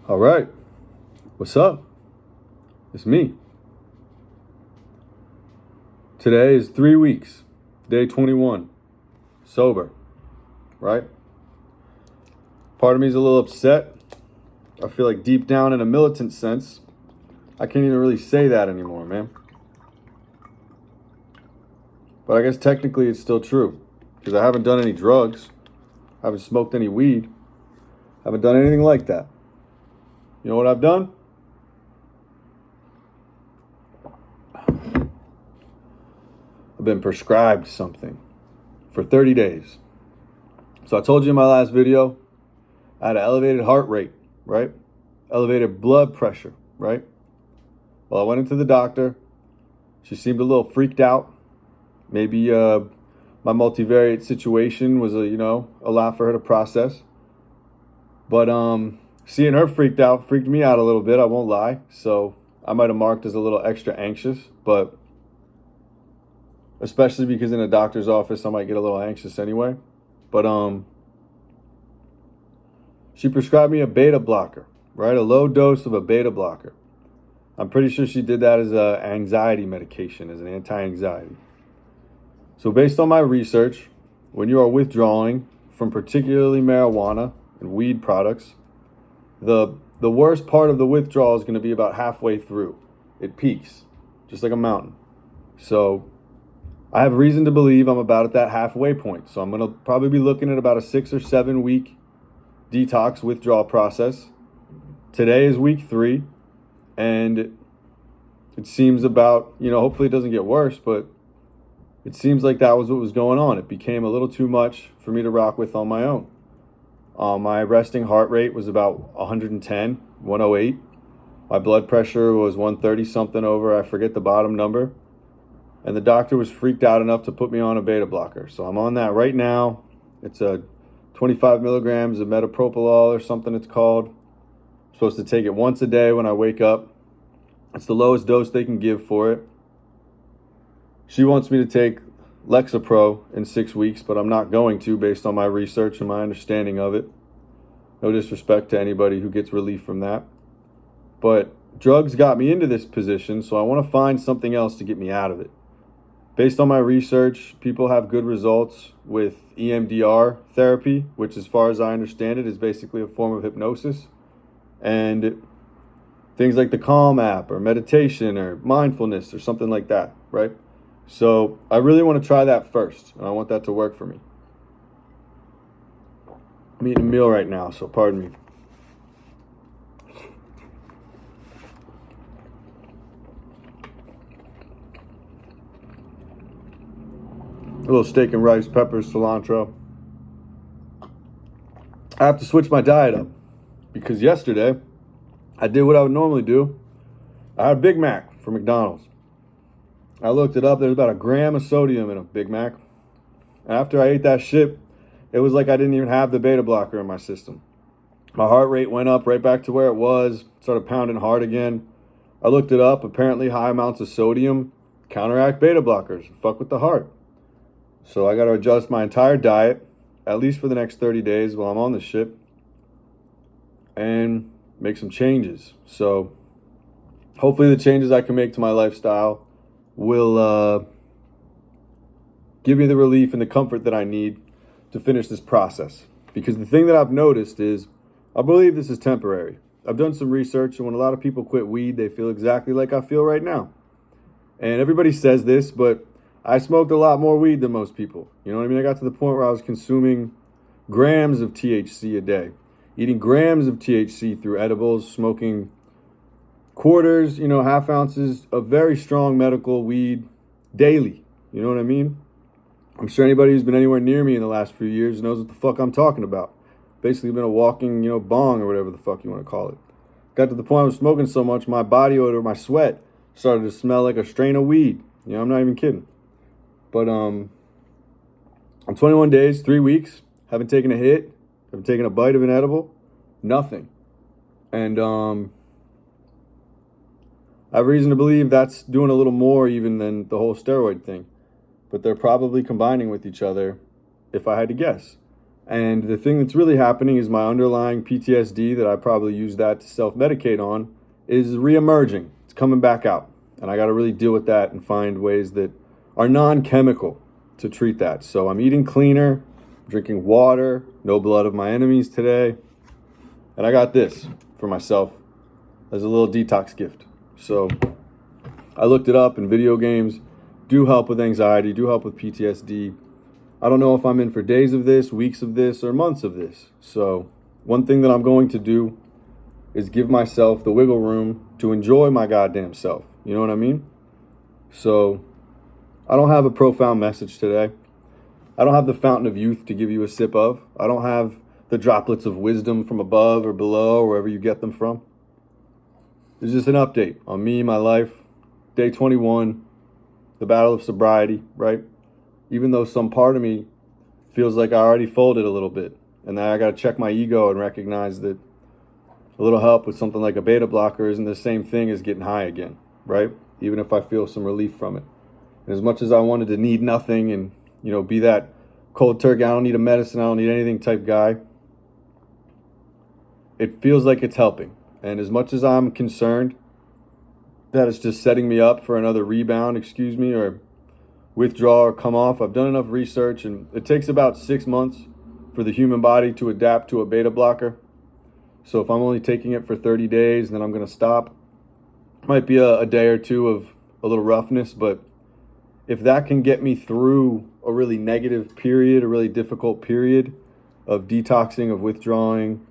All right. What's up? It's me. Today is 3 weeks, day 21, sober, right? Part of me is a little upset. I feel like deep down in a militant sense, I can't even really say that anymore, man. But I guess technically it's still true because I haven't done any drugs, I haven't smoked any weed, I haven't done anything like that. You know what I've done? I've been prescribed something for 30 days. So I told you in my last video, I had an elevated heart rate, right? Elevated blood pressure, right? Well, I went into the doctor. She seemed a little freaked out. Maybe my multivariate situation was a lot for her to process. But seeing her freaked me out a little bit, I won't lie. So I might have marked as a little extra anxious, but especially because in a doctor's office, I might get a little anxious anyway. But she prescribed me a beta blocker, right? A low dose of a beta blocker. I'm pretty sure she did that as an anxiety medication, as an anti-anxiety. So based on my research, when you are withdrawing from particularly marijuana and weed products, the worst part of the withdrawal is going to be about halfway through. It peaks, just like a mountain. So I have reason to believe I'm about at that halfway point. So I'm going to probably be looking at about a 6 or 7 week detox withdrawal process. Today is week 3, and it seems about, hopefully it doesn't get worse, but it seems like that was what was going on. It became a little too much for me to rock with on my own. My resting heart rate was about 110, 108. My blood pressure was 130 something over, I forget the bottom number. And the doctor was freaked out enough to put me on a beta blocker. So I'm on that right now. It's a 25 milligrams of metoprolol or something it's called. I'm supposed to take it once a day when I wake up. It's the lowest dose they can give for it. She wants me to take Lexapro in 6 weeks, but I'm not going to based on my research and my understanding of it. No disrespect to anybody who gets relief from that. But drugs got me into this position, so I want to find something else to get me out of it. Based on my research, people have good results with EMDR therapy, which as far as I understand it is basically a form of hypnosis. And things like the Calm app or meditation or mindfulness or something like that, right? So I really want to try that first, and I want that to work for me. I'm eating a meal right now, so pardon me. A little steak and rice, peppers, cilantro. I have to switch my diet up because yesterday I did what I would normally do. I had a Big Mac from McDonald's. I looked it up. There's about 1 gram of sodium in a Big Mac. After I ate that shit, it was like I didn't even have the beta blocker in my system. My heart rate went up right back to where it was, started pounding hard again. I looked it up. Apparently high amounts of sodium counteract beta blockers, fuck with the heart. So I got to adjust my entire diet, at least for the next 30 days while I'm on this shit, and make some changes. So hopefully the changes I can make to my lifestyle will give me the relief and the comfort that I need to finish this process. Because the thing that I've noticed is, I believe this is temporary. I've done some research, and when a lot of people quit weed, they feel exactly like I feel right now. And everybody says this, but I smoked a lot more weed than most people. You know what I mean? I got to the point where I was consuming grams of THC a day, eating grams of THC through edibles, smoking quarters, half ounces of very strong medical weed daily. You know what I mean? I'm sure anybody who's been anywhere near me in the last few years knows what the fuck I'm talking about. Basically been a walking, bong or whatever the fuck you want to call it. Got to the point I was smoking so much, my body odor, my sweat started to smell like a strain of weed. I'm not even kidding. But I'm 21 days, 3 weeks, haven't taken a hit, haven't taken a bite of an edible, nothing. And I have reason to believe that's doing a little more even than the whole steroid thing. But they're probably combining with each other, if I had to guess. And the thing that's really happening is my underlying PTSD that I probably use that to self-medicate on is reemerging. It's coming back out. And I got to really deal with that and find ways that are non-chemical to treat that. So I'm eating cleaner, drinking water, no blood of my enemies today. And I got this for myself as a little detox gift. So I looked it up, and video games do help with anxiety, do help with PTSD. I don't know if I'm in for days of this, weeks of this, or months of this. So one thing that I'm going to do is give myself the wiggle room to enjoy my goddamn self. You know what I mean? So I don't have a profound message today. I don't have the fountain of youth to give you a sip of. I don't have the droplets of wisdom from above or below, wherever you get them from. It's just an update on me, my life, day 21, the battle of sobriety, right? Even though some part of me feels like I already folded a little bit, and that I got to check my ego and recognize that a little help with something like a beta blocker isn't the same thing as getting high again, right? Even if I feel some relief from it. And as much as I wanted to need nothing and, be that cold turkey, I don't need a medicine, I don't need anything type guy, it feels like it's helping. And as much as I'm concerned that it's just setting me up for another rebound, or withdraw or come off, I've done enough research, and it takes about 6 months for the human body to adapt to a beta blocker. So if I'm only taking it for 30 days, then I'm going to stop. Might be a day or two of a little roughness, but if that can get me through a really negative period, a really difficult period of detoxing, of withdrawing,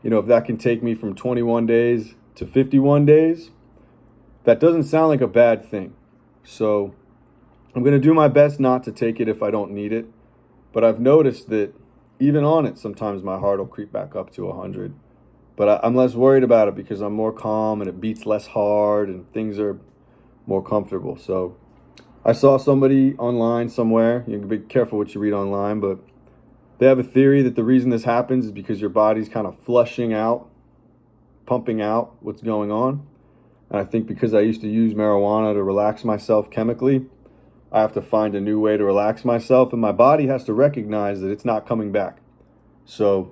if that can take me from 21 days to 51 days, that doesn't sound like a bad thing. So I'm going to do my best not to take it if I don't need it. But I've noticed that even on it, sometimes my heart will creep back up to 100. But I'm less worried about it because I'm more calm and it beats less hard and things are more comfortable. So I saw somebody online somewhere, you can be careful what you read online, but they have a theory that the reason this happens is because your body's kind of flushing out, pumping out what's going on. And I think because I used to use marijuana to relax myself chemically, I have to find a new way to relax myself, and my body has to recognize that it's not coming back. So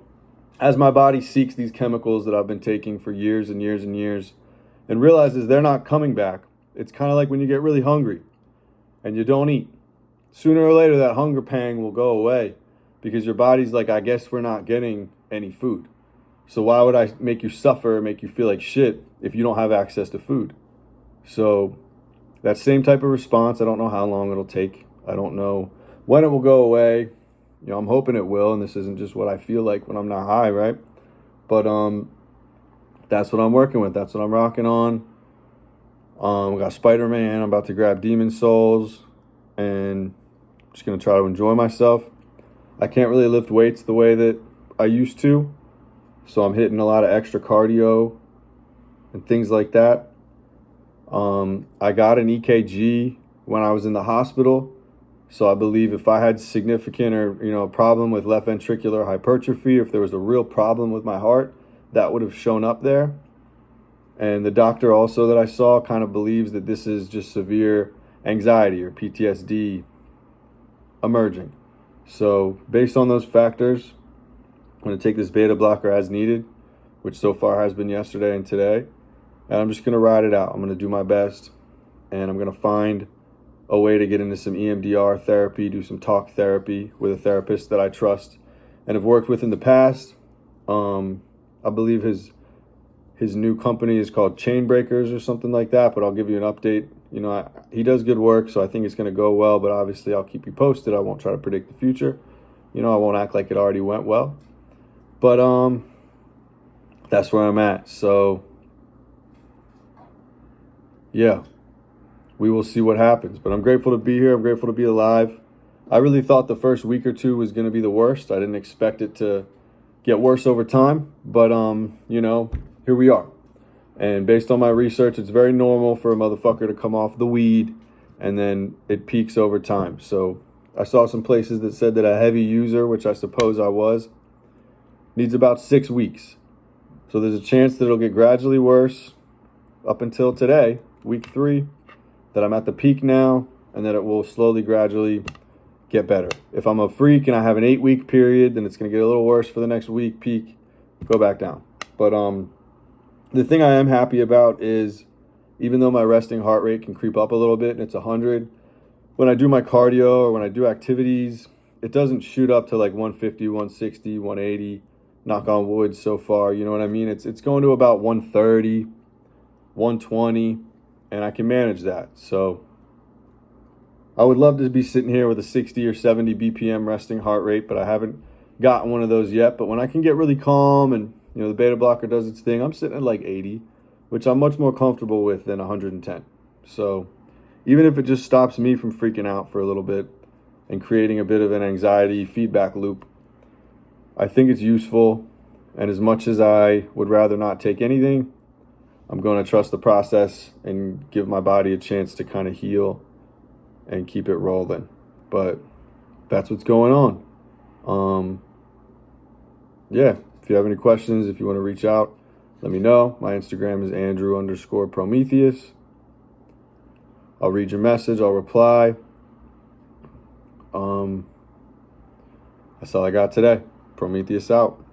as my body seeks these chemicals that I've been taking for years and years and years and realizes they're not coming back, it's kind of like when you get really hungry and you don't eat. Sooner or later, that hunger pang will go away because your body's like, I guess we're not getting any food. So why would I make you suffer, make you feel like shit if you don't have access to food? So that same type of response, I don't know how long it'll take. I don't know when it will go away. I'm hoping it will, and this isn't just what I feel like when I'm not high, right? But that's what I'm working with. That's what I'm rocking on. We got Spider-Man. I'm about to grab Demon Souls, and I'm just going to try to enjoy myself. I can't really lift weights the way that I used to, so I'm hitting a lot of extra cardio and things like that. I got an EKG when I was in the hospital. So I believe if I had significant or, a problem with left ventricular hypertrophy, if there was a real problem with my heart, that would have shown up there. And the doctor also that I saw kind of believes that this is just severe anxiety or PTSD emerging. So based on those factors, I'm going to take this beta blocker as needed, which so far has been yesterday and today. And I'm just going to ride it out. I'm going to do my best, and I'm going to find a way to get into some EMDR therapy, do some talk therapy with a therapist that I trust and have worked with in the past. I believe his new company is called Chain Breakers or something like that, but I'll give you an update. He does good work, so I think it's going to go well, but obviously I'll keep you posted. I won't try to predict the future. I won't act like it already went well. But that's where I'm at. So yeah, we will see what happens. But I'm grateful to be here. I'm grateful to be alive. I really thought the first week or two was going to be the worst. I didn't expect it to get worse over time. But, here we are. And based on my research, it's very normal for a motherfucker to come off the weed and then it peaks over time. So I saw some places that said that a heavy user, which I suppose I was, needs about 6 weeks. So there's a chance that it'll get gradually worse up until today, week 3, that I'm at the peak now, and that it will slowly, gradually get better. If I'm a freak and I have an 8-week period, then it's going to get a little worse for the next week, peak, go back down. But the thing I am happy about is, even though my resting heart rate can creep up a little bit and it's 100, when I do my cardio or when I do activities, it doesn't shoot up to like 150, 160, 180, knock on wood so far, you know what I mean? It's going to about 130, 120, and I can manage that. So I would love to be sitting here with a 60 or 70 BPM resting heart rate, but I haven't gotten one of those yet. But when I can get really calm and, you know, the beta blocker does its thing, I'm sitting at like 80, which I'm much more comfortable with than 110. So even if it just stops me from freaking out for a little bit and creating a bit of an anxiety feedback loop, I think it's useful. And as much as I would rather not take anything, I'm going to trust the process and give my body a chance to kind of heal and keep it rolling. But that's what's going on. Yeah, if you have any questions, if you want to reach out, let me know. My Instagram is Andrew_Prometheus. I'll read your message. I'll reply. That's all I got today. Prometheus out.